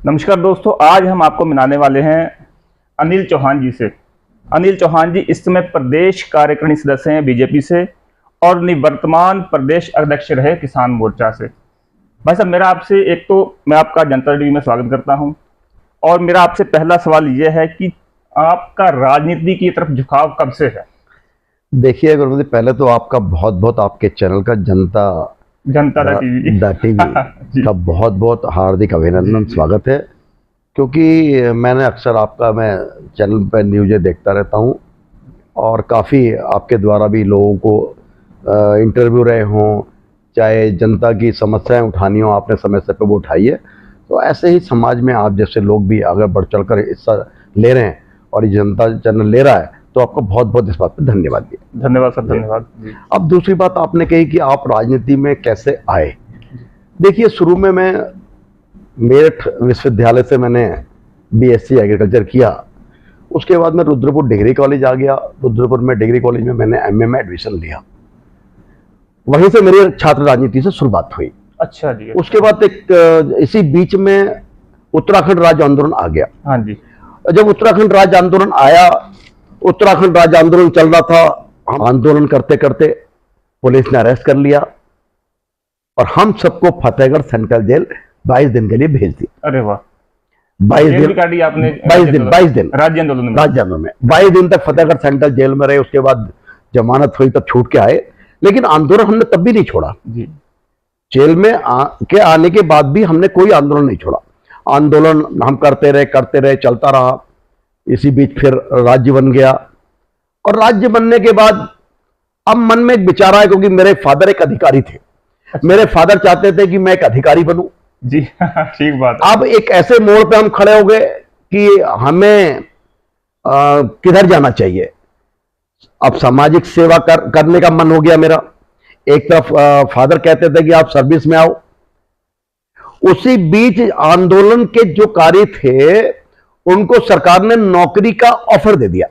नमस्कार दोस्तों, आज हम आपको मिलाने वाले हैं अनिल चौहान जी से। अनिल चौहान जी इस समय प्रदेश कार्यकारिणी सदस्य हैं बीजेपी से और निवर्तमान प्रदेश अध्यक्ष रहे किसान मोर्चा से। भाई साहब, मेरा आपसे एक तो मैं आपका जनता टीवी में स्वागत करता हूं और मेरा आपसे पहला सवाल यह है कि आपका राजनीति की तरफ झुकाव कब से है? देखिए गुरुजी, पहले तो आपका बहुत बहुत आपके चैनल का जनता टीवी का बहुत बहुत हार्दिक अभिनंदन स्वागत है। क्योंकि मैं चैनल पर न्यूज़ें देखता रहता हूं और काफ़ी आपके द्वारा भी लोगों को इंटरव्यू रहे हों, चाहे जनता की समस्याएं उठानी हो, आपने समय से पे वो उठाई है। तो ऐसे ही समाज में आप जैसे लोग भी अगर बढ़ चढ़ कर हिस्सा ले रहे हैं और ये जनता चैनल ले रहा है, तो आपको बहुत बहुत इस बात पर धन्यवाद दिया। धन्यवाद सर, धन्यवाद। अब दूसरी बात आपने कही कि आप राजनीति में कैसे आए। देखिए, शुरू में मैं मेरठ विश्वविद्यालय से मैंने बीएससी एग्रीकल्चर किया। उसके बाद मैं रुद्रपुर डिग्री कॉलेज आ गया। रुद्रपुर में डिग्री कॉलेज में मैंने एमए में एडमिशन लिया। वहीं से मेरी छात्र राजनीति से शुरुआत हुई। अच्छा जी। उसके बाद इसी बीच में उत्तराखंड राज्य आंदोलन आ गया। हाँ जी। जब उत्तराखंड राज्य आंदोलन आया, उत्तराखंड राज्य आंदोलन चल रहा था, हम आंदोलन करते करते पुलिस ने अरेस्ट कर लिया और हम सबको फतेहगढ़ सेंट्रल जेल 22 दिन के लिए भेज दी। अरे वाह, 22 दिन आपने 22 दिन राज्य आंदोलन में 22 दिन तक फतेहगढ़ सेंट्रल जेल में रहे। उसके बाद जमानत हुई तब छूट के आए, लेकिन आंदोलन हमने तब भी नहीं छोड़ा जी। जेल में आने के बाद भी हमने कोई आंदोलन नहीं छोड़ा। आंदोलन हम करते रहे, चलता रहा। इसी बीच फिर राज्य बन गया और राज्य बनने के बाद अब मन में एक विचार आया, क्योंकि मेरे फादर एक अधिकारी थे। अच्छा। मेरे फादर चाहते थे कि मैं एक अधिकारी बनूं जी। ठीक बात है। अब एक ऐसे मोड़ पे हम खड़े हो गए कि हमें किधर जाना चाहिए। अब सामाजिक सेवा करने का मन हो गया मेरा। एक तरफ फादर कहते थे कि आप सर्विस में आओ, उसी बीच आंदोलन के जो कार्य थे उनको सरकार ने नौकरी का ऑफर दे दिया।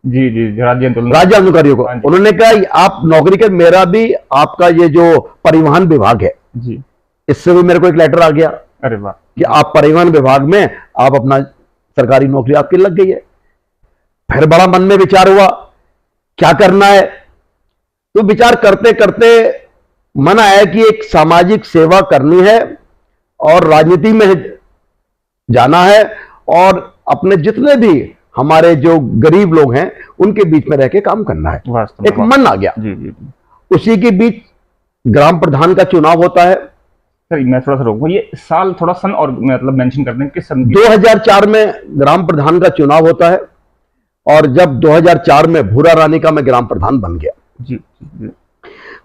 जी जी, राज्य आंदोलनकारियों को उन्होंने कहा आप नौकरी कर, मेरा भी आपका ये जो परिवहन विभाग है जी, इससे भी मेरे को एक लेटर आ गया। अरे वाह, कि आप परिवहन विभाग में आप अपना सरकारी नौकरी आपकी लग गई है। फिर बड़ा मन में विचार हुआ क्या करना है। तो विचार करते करते मन आया कि एक सामाजिक सेवा करनी है और राजनीति में जाना है और अपने जितने भी हमारे जो गरीब लोग हैं उनके बीच में रह के काम करना है। एक मन आ गया। जी जी। उसी के बीच ग्राम प्रधान का चुनाव होता है। सर मैं थोड़ा सा रोकूंगा, ये साल थोड़ा सन और मतलब मेंशन कर दें किस सन? 2004 में ग्राम प्रधान का चुनाव होता है और जब 2004 में भूरा रानी का मैं ग्राम प्रधान बन गया। जी जी।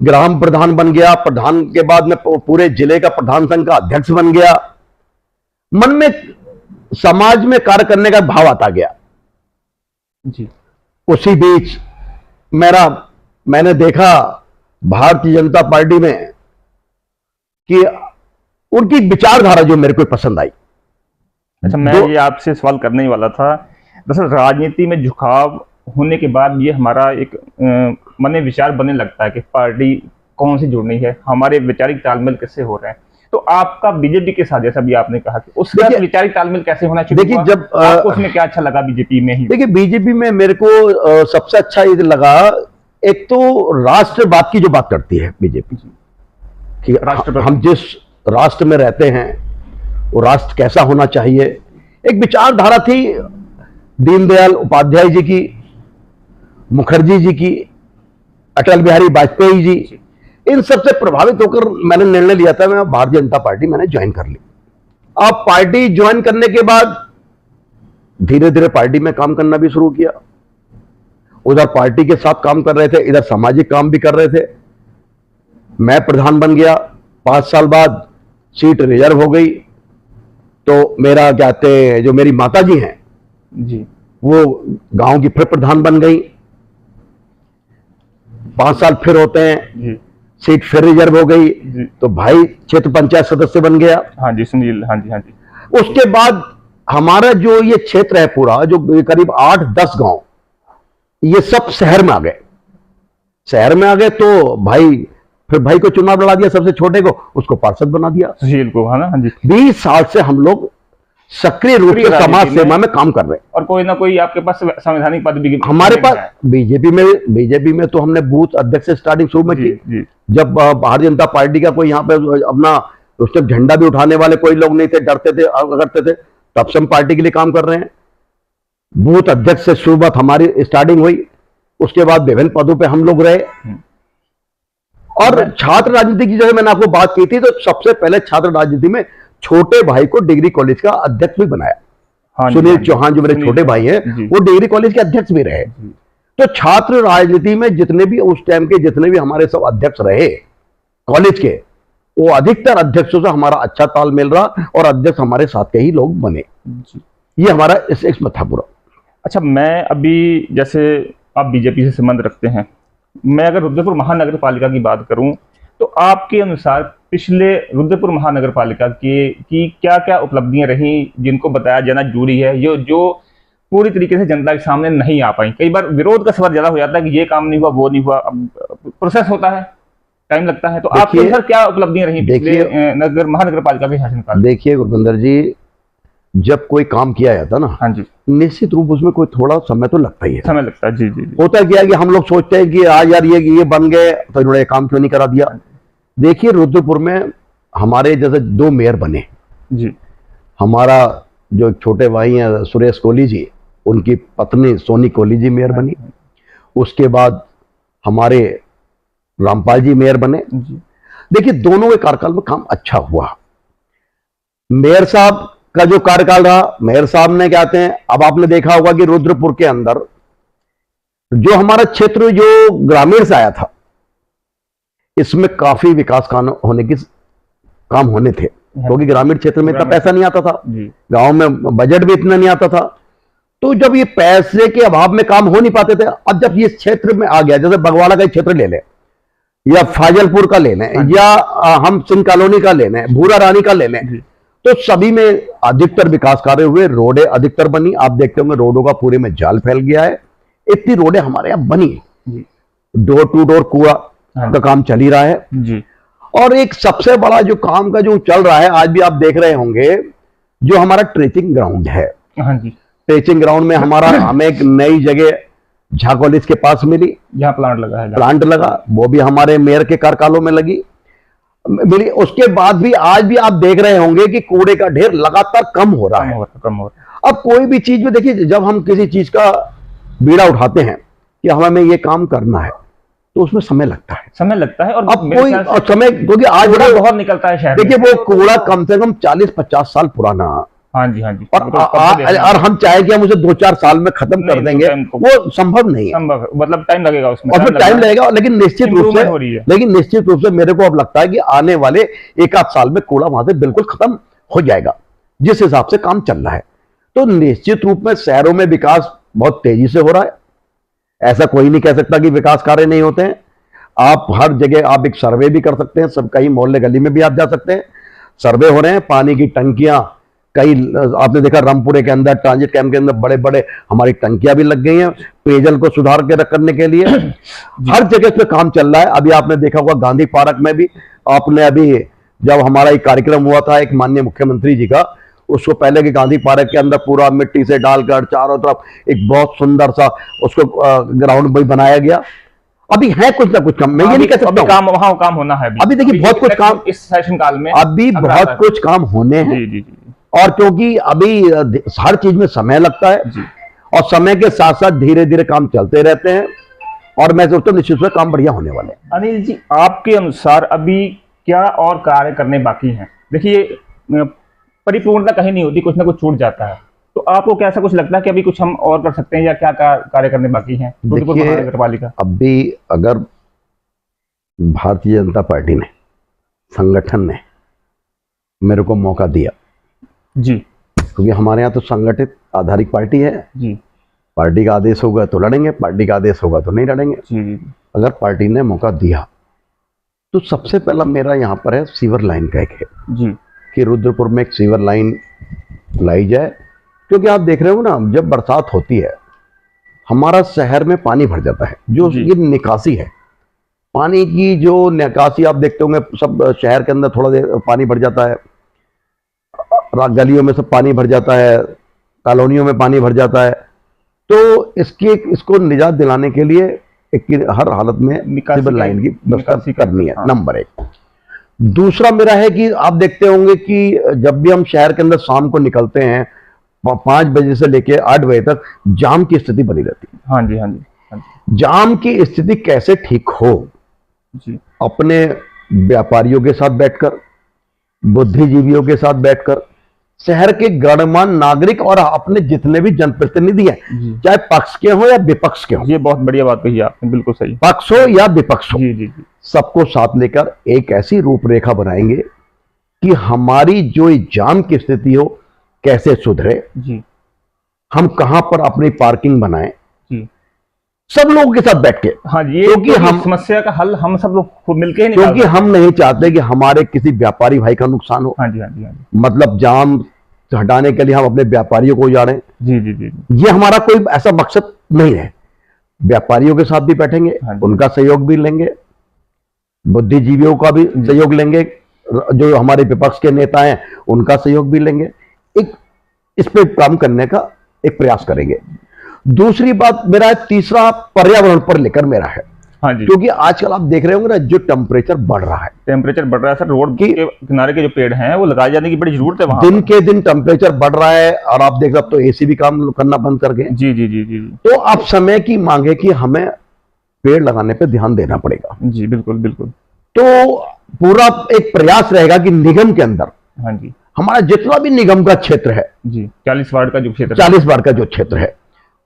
ग्राम प्रधान बन गया। प्रधान के बाद में पूरे जिले का प्रधान संघ का अध्यक्ष बन गया। मन में समाज में कार्य करने का भाव आता गया जी। उसी बीच मैंने देखा भारतीय जनता पार्टी में कि उनकी विचारधारा जो मेरे को पसंद आई। अच्छा, मैं ये आपसे सवाल करने ही वाला था। दरअसल राजनीति में झुकाव होने के बाद ये हमारा एक मन में विचार बनने लगता है कि पार्टी कौन सी जुड़नी है, हमारे वैचारिक तालमेल कैसे हो रहे हैं। तो आपका बीजेपी के साथ, जैसा भी आपने कहा कि उसका वैचारिक तालमेल कैसे होना चाहिए? देखिए, जब आपको उसमें क्या अच्छा लगा बीजेपी में ही? देखिए, बीजेपी में मेरे को सबसे अच्छा ये लगा, एक तो राष्ट्रवाद की जो बात करती है बीजेपी कि हम जिस राष्ट्र में रहते हैं वो राष्ट्र कैसा होना चाहिए। एक विचारधारा थी दीनदयाल उपाध्याय जी की, मुखर्जी जी की, अटल बिहारी वाजपेयी जी, इन सबसे प्रभावित होकर मैंने निर्णय लिया था मैं भारतीय जनता पार्टी मैंने ज्वाइन कर ली। अब पार्टी ज्वाइन करने के बाद धीरे धीरे पार्टी में काम करना भी शुरू किया। उधर पार्टी के साथ काम कर रहे थे, इधर सामाजिक काम भी कर रहे थे। मैं प्रधान बन गया। 5 साल बाद सीट रिजर्व हो गई तो मेरा कहते हैं जो मेरी माता जी हैं जी, वो गांव की फिर प्रधान बन गई। 5 साल फिर होते हैं जी, सीट फिर रिजर्व हो गई तो भाई क्षेत्र पंचायत सदस्य बन गया। हाँ जी सुनील, हाँ जी हाँ जी। उसके बाद हमारा जो ये क्षेत्र है पूरा, जो करीब 8-10 गांव, ये सब शहर में आ गए। शहर में आ गए तो फिर भाई को चुनाव लड़ा दिया, सबसे छोटे को उसको पार्षद बना दिया, सुशील को, है ना? हाँ जी। 20 साल से हम लोग सक्रिय रूप से समाज सेवा में काम कर रहे हैं। और कोई ना कोई आपके पास संवैधानिक पद भी हमारे पास बीजेपी में तो हमने बूथ अध्यक्ष से स्टार्टिंग शुरू में की। जब भारतीय जनता पार्टी का कोई यहाँ पे अपना उस तक झंडा भी उठाने वाले कोई लोग नहीं थे, डरते थे, करते थे, तब से हम पार्टी के लिए काम कर रहे हैं। बूथ अध्यक्ष से शुरुआत हमारी स्टार्टिंग हुई, उसके बाद विभिन्न पदों पे हम लोग रहे। और छात्र राजनीति की जगह मैंने आपको बात की थी, तो सबसे पहले छात्र राजनीति में छोटे भाई को डिग्री कॉलेज का अध्यक्ष भी बनाया। सुनील चौहान जो मेरे छोटे भाई हैं, वो डिग्री कॉलेज के अध्यक्ष भी रहे। तो छात्र राजनीति में जितने भी उस टाइम के जितने भी हमारे सब अध्यक्ष रहे कॉलेज के, वो अधिकतर अध्यक्षों से हमारा अच्छा तालमेल रहा और अध्यक्ष हमारे साथ के ही लोग बने। ये हमारा इसमें था पूरा। अच्छा, मैं अभी जैसे आप बीजेपी से संबंध रखते हैं, मैं अगर रुद्रपुर महानगर पालिका की बात करूं तो आपके अनुसार पिछले रुद्रपुर महानगर पालिका की क्या क्या उपलब्धियां रही जिनको बताया जाना जरूरी है, जो पूरी तरीके से जनता के सामने नहीं आ पाई? कई बार विरोध का सवाल ज्यादा हो जाता है कि ये काम नहीं हुआ, वो नहीं हुआ। अब प्रोसेस होता है, टाइम लगता है, तो आपके अनुसार क्या उपलब्धियां रही पिछले महानगर पालिका के शासनकाल? देखिए गुरविंदर जी, जब कोई काम किया जाता ना, हाँ जी, निश्चित रूप उसमें कोई थोड़ा समय तो लगता ही है। समय लगता है, जी जी। होता क्या है कि हम लोग सोचते हैं कि आज यार ये बन गए तो इन्होंने काम क्यों नहीं करा दिया। देखिए रुद्रपुर में हमारे जैसे 2 मेयर बने जी। हमारा जो छोटे भाई हैं सुरेश कोहली जी, उनकी पत्नी सोनी कोहली जी मेयर बनी। उसके बाद हमारे रामपाल जी मेयर बने। देखिए दोनों के कार्यकाल में काम अच्छा हुआ। मेयर साहब का जो कार्यकाल रहा, मेयर साहब ने कहते हैं, अब आपने देखा होगा कि रुद्रपुर के अंदर जो हमारा क्षेत्र जो ग्रामीण से आया था, इसमें काफी विकास काम होने थे, क्योंकि ग्रामीण क्षेत्र में इतना पैसा नहीं आता था, गांव में बजट भी इतना नहीं आता था। तो जब ये पैसे के अभाव में काम हो नहीं पाते थे, अब जब ये क्षेत्र में आ गया, जैसे बगवाड़ा का क्षेत्र ले लें या फाजलपुर का ले लें या हम सिंह कॉलोनी का ले लें, भूरा रानी का ले लें, तो सभी में अधिकतर विकास कार्य हुए, रोडें अधिकतर बनी। आप देखते होंगे रोडों का पूरे में जाल फैल गया है, इतनी रोडें हमारे यहाँ बनी। डोर टू डोर कूड़ा का काम चल ही रहा है जी। और एक सबसे बड़ा जो काम का जो चल रहा है, आज भी आप देख रहे होंगे, जो हमारा ट्रेचिंग ग्राउंड है। हाँ जी। ट्रेचिंग ग्राउंड में हमें एक नई जगह झा कॉलेज के पास मिली, जहां प्लांट लगा, वो भी हमारे मेयर के कार्यकालों में मिली। उसके बाद भी आज भी आप देख रहे होंगे कि कूड़े का ढेर लगातार कम हो रहा है। अब कोई भी चीज में देखिए, जब हम किसी चीज का बीड़ा उठाते हैं कि हमें ये काम करना है, तो उसमें समय लगता है। और अब कोई समय, क्योंकि आज बहुत निकलता है शहर। देखिए वो कूड़ा कम से कम 40-50 साल पुराना। हाँ जी। और हम चाहे कि हम उसे 2-4 साल में खत्म कर देंगे, वो संभव नहीं है। मतलब टाइम लगेगा उसमें, टाइम लगेगा। लेकिन निश्चित रूप से मेरे को अब लगता है कि आने वाले 1-8 साल में कूड़ा वहां से बिल्कुल खत्म हो जाएगा, जिस हिसाब से काम चल रहा है। तो निश्चित रूप में शहरों में विकास बहुत तेजी से हो रहा है। ऐसा कोई नहीं कह सकता कि विकास कार्य नहीं होते हैं। आप हर जगह आप एक सर्वे भी कर सकते हैं, सब कई मोहल्ले गली में भी आप जा सकते हैं, सर्वे हो रहे हैं। पानी की टंकियां कई आपने देखा रामपुरे के अंदर ट्रांजिट कैंप के अंदर बड़े बड़े हमारी टंकियां भी लग गई हैं पेयजल को सुधार के करने के लिए। हर जगह इस पे काम चल रहा है। अभी आपने देखा होगा गांधी पार्क में भी, आपने अभी जब हमारा एक कार्यक्रम हुआ था एक माननीय मुख्यमंत्री जी का, उसको पहले कि गांधी पार्क के अंदर पूरा मिट्टी से डालकर चारों तरफ एक बहुत सुंदर सा उसको ग्राउंड भी बनाया गया। अभी है कुछ ना कुछ काम, मैं ये नहीं कह सकता काम वहां काम होना है। अभी देखिए बहुत कुछ काम इस सेशन काल में, अभी बहुत कुछ काम होने हैं। और क्योंकि अभी हर चीज में समय लगता है और समय के साथ साथ धीरे धीरे काम चलते रहते हैं, और मैं सोचता हूँ निश्चित रूप से काम बढ़िया होने वाले हैं। अनिल जी, आपके अनुसार अभी क्या और कार्य करने बाकी हैं? देखिए परिपूर्णता कहीं नहीं होती, कुछ ना कुछ छूट जाता है, तो आपको क्या ऐसा कुछ लगता है कि अभी कुछ हम और कर सकते हैं या क्या कार्य करने बाकी हैं नगर पालिका? अभी अगर भारतीय जनता पार्टी ने, संगठन ने मेरे को मौका दिया जी, क्योंकि हमारे यहाँ तो संगठित आधारित पार्टी है जी, पार्टी का आदेश होगा तो लड़ेंगे, पार्टी का आदेश होगा तो नहीं लड़ेंगे जी। अगर पार्टी ने मौका दिया तो सबसे पहला मेरा यहाँ पर है सीवर लाइन का एक है जी, कि रुद्रपुर में एक सीवर लाइन लाई जाए। क्योंकि आप देख रहे हो ना, जब बरसात होती है हमारा शहर में पानी भर जाता है, जो ये निकासी है पानी की, जो निकासी आप देखते होंगे सब शहर के अंदर थोड़ा देर पानी भर जाता है। गलियों में सब पानी भर जाता है, कॉलोनियों में पानी भर जाता है। तो इसको निजात दिलाने के लिए हर हालत में सिविल लाइन की व्यवस्था करनी है, नंबर 1। दूसरा मेरा है कि आप देखते होंगे कि जब भी हम शहर के अंदर शाम को निकलते हैं 5 बजे से लेके 8 बजे तक जाम की स्थिति बनी रहती है। हाँ जी, हाँ जी, हाँ जी। जाम की स्थिति कैसे ठीक हो जी, अपने व्यापारियों के साथ बैठकर, बुद्धिजीवियों के साथ बैठकर, शहर के गणमान्य नागरिक और अपने जितने भी जनप्रतिनिधि हैं, चाहे पक्ष के हो या विपक्ष के हो, ये बहुत बढ़िया बात कही आपने, बिल्कुल सही, पक्ष हो या विपक्ष हो, जी जी जी, सबको साथ लेकर एक ऐसी रूपरेखा बनाएंगे कि हमारी जो जाम की स्थिति हो कैसे सुधरे, जी, हम कहां पर अपनी पार्किंग बनाएं, जी, सब लोगों के साथ बैठ के। हाँ जी, क्योंकि हम समस्या का हल हम सब लोग मिलकर ही क्योंकि हम नहीं चाहते कि हमारे किसी व्यापारी भाई का नुकसान हो। हाँ जी, हाँ जी, हाँ जी। मतलब जाम हटाने के लिए हम अपने व्यापारियों को उजाड़ें, जी जी जी, ये हमारा कोई ऐसा मकसद नहीं है। व्यापारियों के साथ भी बैठेंगे, उनका सहयोग भी लेंगे, बुद्धिजीवियों का भी सहयोग लेंगे, जो हमारे विपक्ष के नेता हैं उनका सहयोग भी लेंगे, एक इस पे काम करने का एक प्रयास करेंगे। दूसरी बात मेरा तीसरा पर्यावरण पर लेकर मेरा है। हाँ जी, क्योंकि आजकल आप देख रहे होंगे ना, जो टेम्परेचर बढ़ रहा है, टेम्परेचर बढ़ रहा है सर, रोड के किनारे के जो पेड़ हैं वो लगाए जाने की बड़ी जरूरत है वहां दिन के दिन टेम्परेचर बढ़ रहा है, और आप देख रहे हो तो एसी भी काम करना बंद कर गए। जी जी जी जी, तो अब समय की मांग है कि हमें पेड़ लगाने पे ध्यान देना पड़ेगा। जी बिल्कुल बिल्कुल। तो पूरा एक प्रयास रहेगा कि निगम के अंदर, हाँ जी, हमारा जितना भी निगम का क्षेत्र है जी, 40 वार्ड का जो क्षेत्र, 40 वार्ड का जो क्षेत्र है,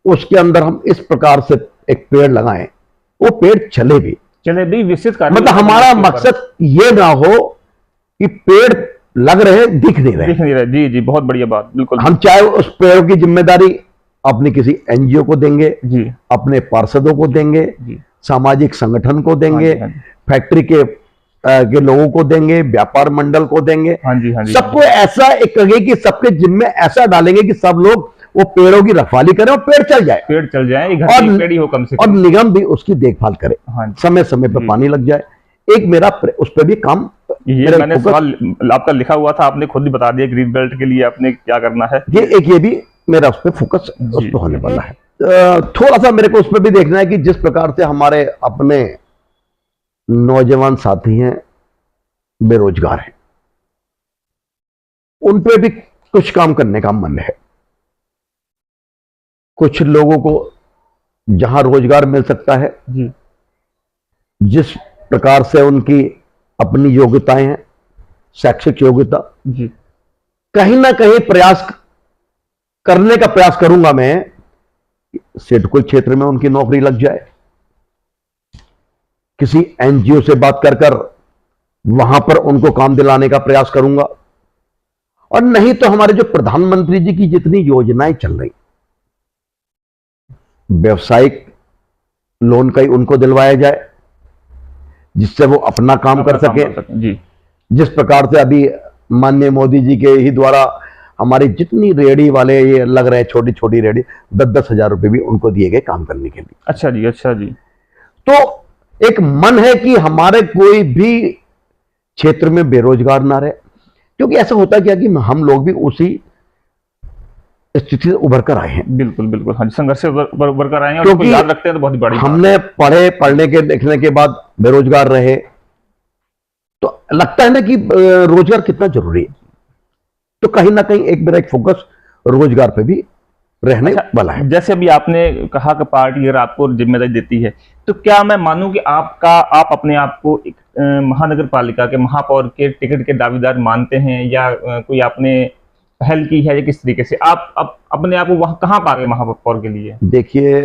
उसके अंदर हम इस प्रकार से एक पेड़ लगाएं, वो पेड़ चले भी विकसित कर, मतलब हमारा मकसद ये ना हो कि पेड़ लग रहे दिख नहीं रहे। जी जी, बहुत बढ़िया बात, बिल्कुल। हम चाहे उस पेड़ की जिम्मेदारी अपनी किसी एनजीओ को देंगे, जी, अपने पार्षदों को देंगे, सामाजिक संगठन को देंगे, हाँ जी, फैक्ट्री के लोगों को देंगे, व्यापार मंडल को देंगे, हाँ जी, हाँ जी, सबको ऐसा एक करेंगे कि सबके जिम्मे ऐसा डालेंगे कि सब लोग वो पेड़ों की रखवाली करें और पेड़ चल जाए, पेड़ ही हो कम से कम, और निगम भी उसकी देखभाल करे, हाँ, समय समय पर पानी लग जाए। एक मेरा उस पर भी काम, ये मैंने सवाल आपका लिखा हुआ था, आपने खुद ही बता दिया ग्रीन बेल्ट के लिए आपने क्या करना है। ये भी मेरा उस पर फोकस उस पर होने वाला है। थोड़ा सा मेरे को उस पर भी देखना है कि जिस प्रकार से हमारे अपने नौजवान साथी हैं, बेरोजगार हैं, उन पे भी कुछ काम करने का मन है। कुछ लोगों को जहां रोजगार मिल सकता है, जी, जिस प्रकार से उनकी अपनी योग्यताएं हैं, शैक्षिक योग्यता, जी, कहीं ना कहीं प्रयास करने का प्रयास करूंगा मैं, सिडकुल क्षेत्र में उनकी नौकरी लग जाए, किसी एनजीओ से बात कर कर वहां पर उनको काम दिलाने का प्रयास करूंगा, और नहीं तो हमारे जो प्रधानमंत्री जी की जितनी योजनाएं चल रही, व्यवसायिक लोन का ही उनको दिलवाया जाए, जिससे वो अपना काम कर सके। जी, जिस प्रकार से अभी माननीय मोदी जी के ही द्वारा हमारी जितनी रेडी वाले ये लग रहे हैं, छोटी छोटी रेडी, 10-10 हजार रुपए भी उनको दिए गए काम करने के लिए। अच्छा जी, अच्छा जी। तो एक मन है कि हमारे कोई भी क्षेत्र में बेरोजगार ना रहे, क्योंकि ऐसा होता क्या कि हम लोग भी उसी स्थिति से उभर कर आए हैं। बिल्कुल बिल्कुल, हाँ, संघर्ष से उभर कर आए हैं, और याद रखते हैं तो बहुत बड़ी हमने पढ़ने के देखने के बाद बेरोजगार रहे, तो लगता है ना कि रोजगार कितना जरूरी है। तो कहीं ना कहीं एक मेरा एक फोकस रोजगार पे भी रहने वाला है। जैसे अभी आपने कहा कि पार्टी अगर आपको जिम्मेदारी देती है, तो क्या मैं मानूं कि आप अपने आप को एक महानगर पालिका के महापौर के टिकट के दावेदार मानते हैं, या कोई आपने पहल की है, या किस तरीके से आप अपने आप को वहां कहां पा गए महापौर के लिए? देखिए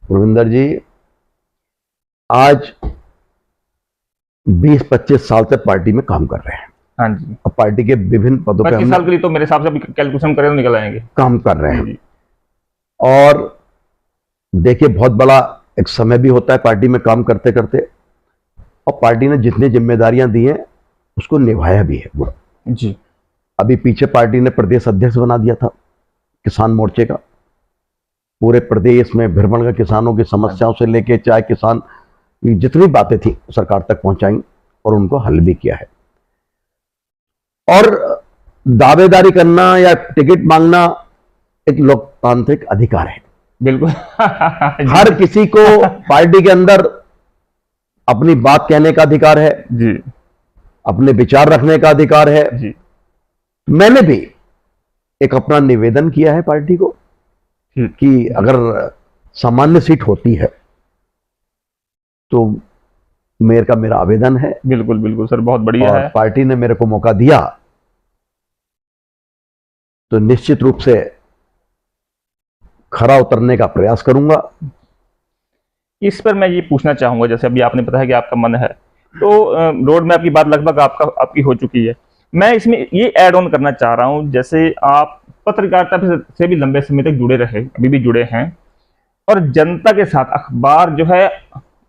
रविंदर जी, आज 20-25 साल से पार्टी में काम कर रहे हैं। हाँ जी, अब पार्टी के विभिन्न पदों पे 25 साल के लिए तो मेरे हिसाब से कैलकुलेशन करें तो निकल आएंगे, काम कर रहे हैं। और देखिए, बहुत बड़ा एक समय भी होता है पार्टी में काम करते करते, और पार्टी ने जितनी जिम्मेदारियां दी हैं उसको निभाया भी है पूरा। जी, अभी पीछे पार्टी ने प्रदेश अध्यक्ष बना दिया था किसान मोर्चे का, पूरे प्रदेश में भ्रमण का किसानों की समस्याओं से लेके चाहे किसान जितनी बातें थी सरकार तक पहुंचाई और उनको हल भी किया है। और दावेदारी करना या टिकट मांगना एक लोकतांत्रिक अधिकार है। बिल्कुल। हर किसी को पार्टी के अंदर अपनी बात कहने का अधिकार है जी, अपने विचार रखने का अधिकार है जी, मैंने भी एक अपना निवेदन किया है पार्टी को कि अगर सामान्य सीट होती है तो मेयर का मेरा आवेदन है। बिल्कुल बिल्कुल सर, बहुत बढ़िया और है। पार्टी ने मेरे को मौका दिया तो निश्चित रूप से खरा उतरने का प्रयास करूंगा। इस पर मैं ये पूछना चाहूंगा, जैसे अभी आपने बताया कि आपका मन है, तो रोड मैप की बात लगभग आपकी हो चुकी है। मैं इसमें ये ऐड ऑन करना चाह रहा हूं, जैसे आप पत्रकारिता से भी लंबे समय तक जुड़े रहे, अभी भी जुड़े हैं, और जनता के साथ अखबार जो है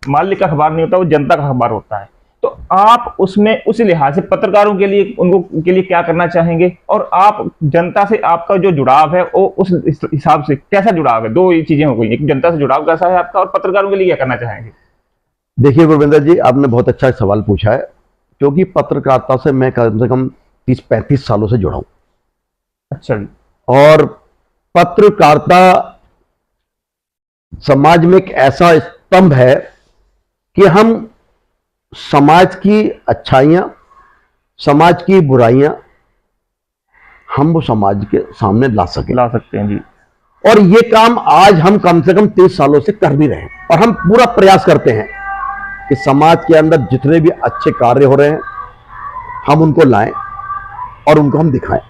मालिक का अखबार नहीं होता, वो जनता का अखबार होता है। तो आप उसमें उस लिहाज से पत्रकारों के लिए उनके लिए क्या करना चाहेंगे, और आप जनता से आपका जो जुड़ाव है वो उस हिसाब से कैसा जुड़ाव है? दो ही चीजें हो गई, एक जनता से जुड़ाव कैसा है आपका, और पत्रकारों के लिए क्या करना चाहेंगे? देखिए गुरविंदर जी, आपने बहुत अच्छा सवाल पूछा है, क्योंकि पत्रकारिता से मैं कम से कम 30-35 सालों से जुड़ा हूं। अच्छा जी। और पत्रकारिता समाज में एक ऐसा स्तंभ है कि हम समाज की अच्छाइयां, समाज की बुराइयां हम वो समाज के सामने ला सकते हैं जी। और ये काम आज हम कम से कम 30 सालों से कर भी रहे हैं, और हम पूरा प्रयास करते हैं कि समाज के अंदर जितने भी अच्छे कार्य हो रहे हैं हम उनको लाएं और उनको हम दिखाएं।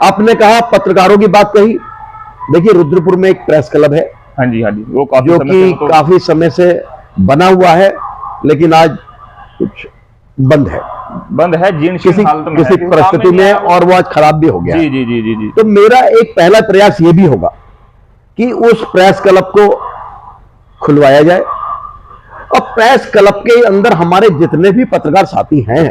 आपने कहा पत्रकारों की बात कही, देखिए रुद्रपुर में एक प्रेस क्लब है। हाँ जी, हाँ जी, वो काफी समय से बना हुआ है, लेकिन आज कुछ बंद है जीर्ण किसी परिस्थिति में, और वो आज खराब भी हो गया। जी जी जी जी जी। तो मेरा एक पहला प्रयास ये भी होगा कि उस प्रेस क्लब को खुलवाया जाए, और प्रेस क्लब के अंदर हमारे जितने भी पत्रकार साथी हैं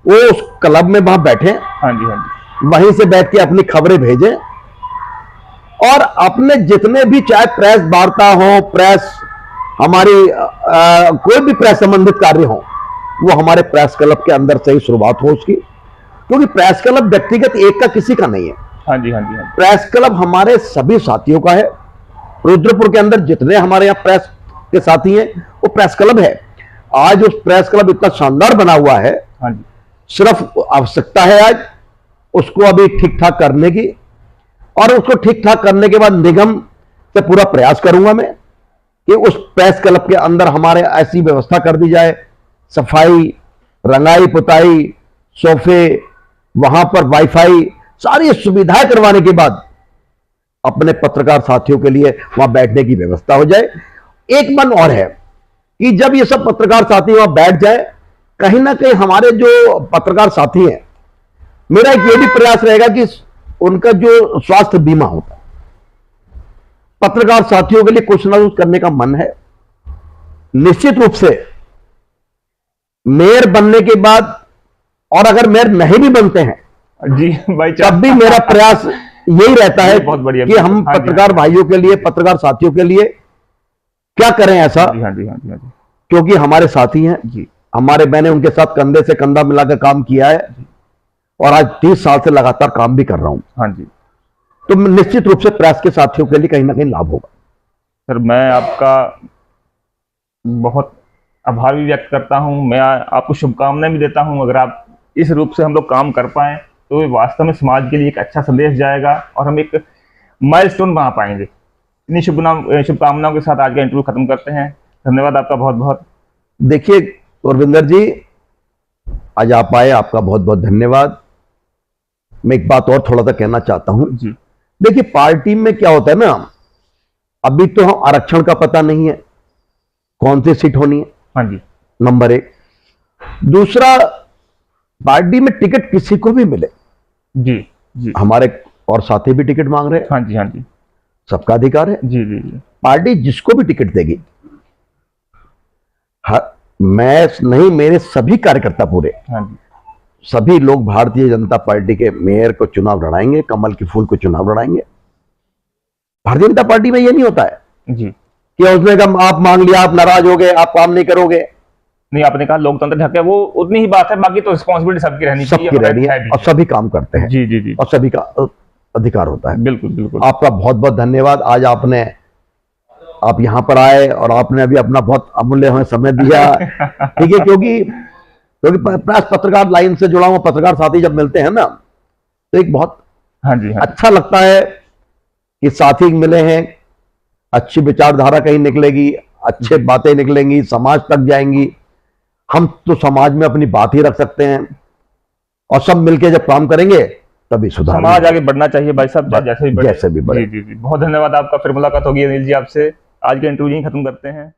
वो उस क्लब में वहां बैठे। हाँ जी, हाँ जी। वहीं से बैठ के अपनी खबरें भेजें, और अपने जितने भी, चाहे प्रेस वार्ता हो, प्रेस हमारी कोई भी प्रेस संबंधित कार्य हो, वो हमारे प्रेस क्लब के अंदर से ही शुरुआत हो उसकी, क्योंकि प्रेस क्लब व्यक्तिगत एक का किसी का नहीं है। हाँ जी, हाँ जी, हाँ जी। प्रेस क्लब हमारे सभी साथियों का है। रुद्रपुर के अंदर जितने हमारे यहाँ प्रेस के साथी हैं वो प्रेस क्लब है। आज उस प्रेस क्लब इतना शानदार बना हुआ है। हाँ जी। सिर्फ आवश्यकता है आज उसको अभी ठीक ठाक करने की, और उसको ठीक ठाक करने के बाद निगम से पूरा प्रयास करूंगा मैं कि उस प्रेस क्लब के अंदर हमारे ऐसी व्यवस्था कर दी जाए, सफाई, रंगाई पुताई, सोफे, वहां पर वाईफाई, सारी सुविधाएं करवाने के बाद अपने पत्रकार साथियों के लिए वहां बैठने की व्यवस्था हो जाए। एक मन और है कि जब ये सब पत्रकार साथी वहां बैठ जाए, कहीं ना कहीं हमारे जो पत्रकार साथी हैं, मेरा एक ये भी प्रयास रहेगा कि उनका जो स्वास्थ्य बीमा होता है, पत्रकार साथियों के लिए कुछ ना कुछ करने का मन है। निश्चित रूप से मेयर बनने के बाद, और अगर मेयर नहीं भी बनते हैं जी भाई, तब भी मेरा प्रयास यही रहता है बहुत बढ़िया कि हम पत्रकार भाइयों के लिए, पत्रकार साथियों के लिए क्या करें ऐसा। हाँ जी, हाँ जी, हाँ जी। क्योंकि हमारे साथी हैं जी, मैंने उनके साथ कंधे से कंधा मिलाकर काम किया है, और आज 30 साल से लगातार काम भी कर रहा हूं। हाँ जी। तो निश्चित रूप से प्रेस के साथियों के लिए कहीं ना कहीं लाभ होगा। सर, मैं आपका बहुत आभार भी व्यक्त करता हूं, मैं आपको शुभकामनाएं भी देता हूं। अगर आप इस रूप से हम लोग काम कर पाए तो वास्तव में समाज के लिए एक अच्छा संदेश जाएगा, और हम एक माइलस्टोन बना पाएंगे। इन्हीं शुभकामनाओं के साथ आज का इंटरव्यू खत्म करते हैं। धन्यवाद आपका बहुत बहुत। देखिए गुरविंदर जी, आज आप आए, आपका बहुत बहुत धन्यवाद। मैं एक बात और थोड़ा सा कहना चाहता हूं जी। देखिए पार्टी में क्या होता है ना, अभी तो हम आरक्षण का पता नहीं है कौन सी सीट होनी है। हाँ जी। नंबर 1। दूसरा, पार्टी में टिकट किसी को भी मिले, जी जी, हमारे और साथी भी टिकट मांग रहे हैं। हाँ जी, हाँ जी, सबका अधिकार है। जी जी जी। पार्टी जिसको भी टिकट देगी, मैं नहीं, मेरे सभी कार्यकर्ता पूरे, हाँ जी, सभी लोग भारतीय जनता पार्टी के मेयर को चुनाव लड़ाएंगे, कमल की फूल को चुनाव लड़ाएंगे। भारतीय जनता पार्टी में यह नहीं होता है जी कि उसने कहा आप मांग लिया, आप नाराज हो गए, आप काम नहीं करोगे। नहीं, आपने कहा लोकतंत्र हक है, वो उतनी ही बात है, बाकी तो रिस्पॉन्सिबिलिटी सबकी रहनी चाहिए, सबकी रहनी है भी। और सभी काम करते हैं। जी जी जी, और सभी का अधिकार होता है। बिल्कुल बिल्कुल। आपका बहुत बहुत धन्यवाद। आज आप यहाँ पर आए और आपने अभी अपना बहुत अमूल्य हमें समय दिया। ठीक है, क्योंकि प्रेस पत्रकार लाइन से जुड़ा हुआ पत्रकार साथी जब मिलते हैं ना, तो एक बहुत हाँ जी, हाँ, अच्छा लगता है कि साथी मिले हैं, अच्छी विचारधारा कहीं निकलेगी, अच्छे बातें निकलेंगी, समाज तक जाएंगी। हम तो समाज में अपनी बात ही रख सकते हैं, और सब मिलके जब काम करेंगे तभी सुधार, समाज आगे बढ़ना चाहिए भाई साहब, जैसे भी बढ़े। जैसे भी बढ़े। जी जी जी, बहुत धन्यवाद आपका। फिर मुलाकात होगी अनिल जी आपसे। आज के इंटरव्यू यहीं खत्म करते हैं।